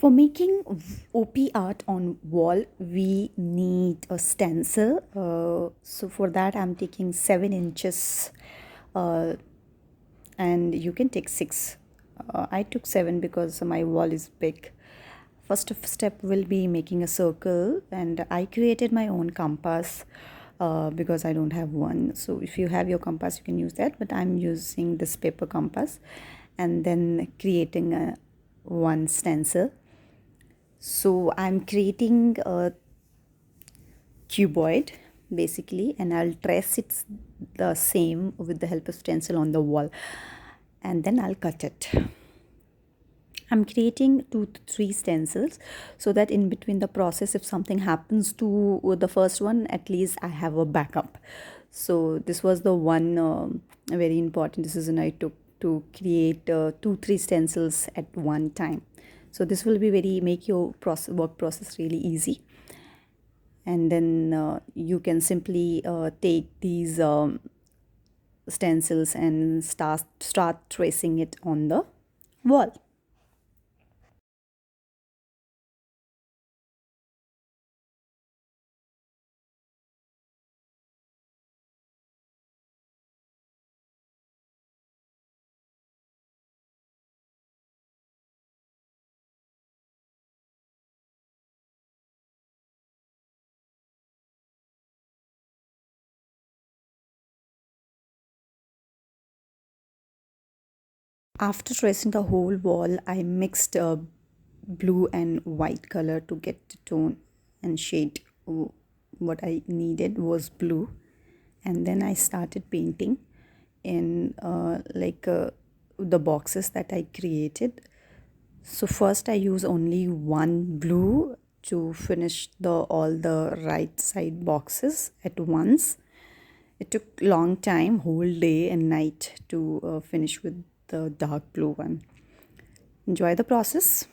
For making OP art on wall, we need a stencil. So for that, I'm taking 7 inches, uh, and you can take six. I took seven because my wall is big. First step will be making a circle, and I created my own compass because I don't have one. So if you have your compass, you can use that. But I'm using this paper compass, and then creating a one stencil. So I'm creating a cuboid basically, and I'll trace it the same with the help of stencil on the wall, and then I'll cut it. I'm creating 2 to 3 stencils so that in between the process, if something happens to the first one, at least I have a backup. So this was the one very important decision I took, to create 2 3 stencils at one time. So this will be very make your work process really easy. And then you can simply take these stencils and start tracing it on the wall. After tracing the whole wall, I mixed blue and white color to get the tone and shade. What I needed was blue, and then I started painting in the boxes that I created. So first I use only one blue to finish all the right side boxes at once. It took long time, whole day and night, to finish with the dark blue one. Enjoy the process.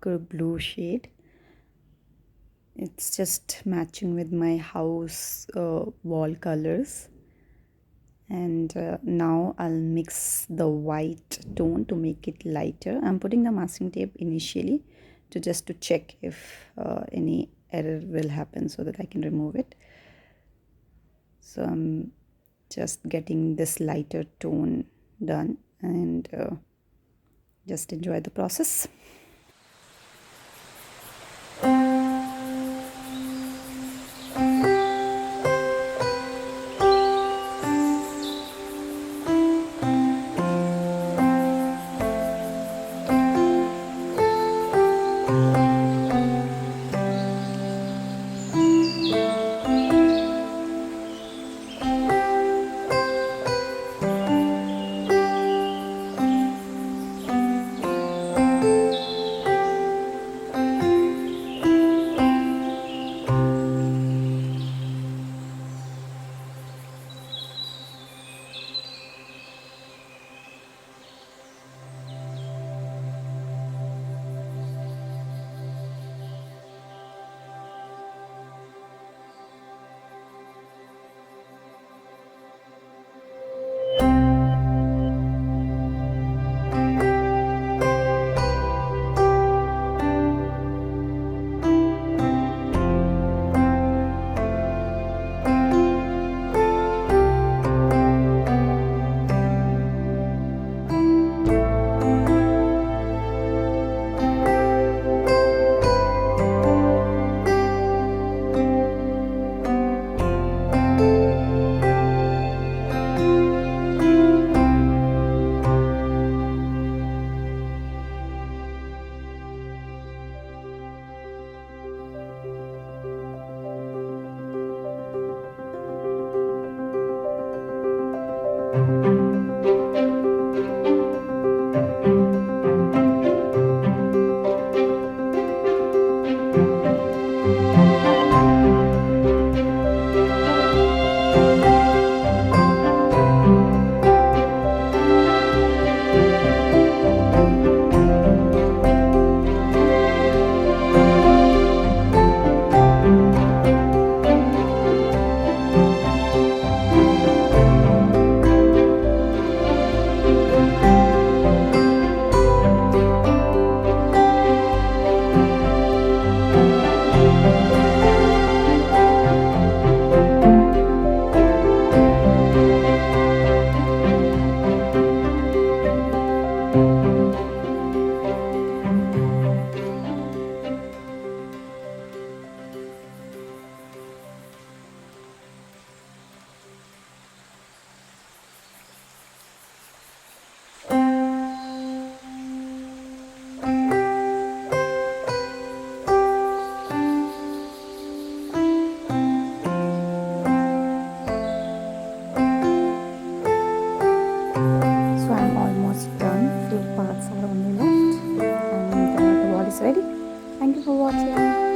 darker blue shade. It's just matching with my house wall colors. And now I'll mix the white tone to make it lighter. I'm putting the masking tape initially to check if any error will happen so that I can remove it. So I'm just getting this lighter tone done, and just enjoy the process. So I'm almost done. Few parts are only left, and the wall is ready. Thank you for watching.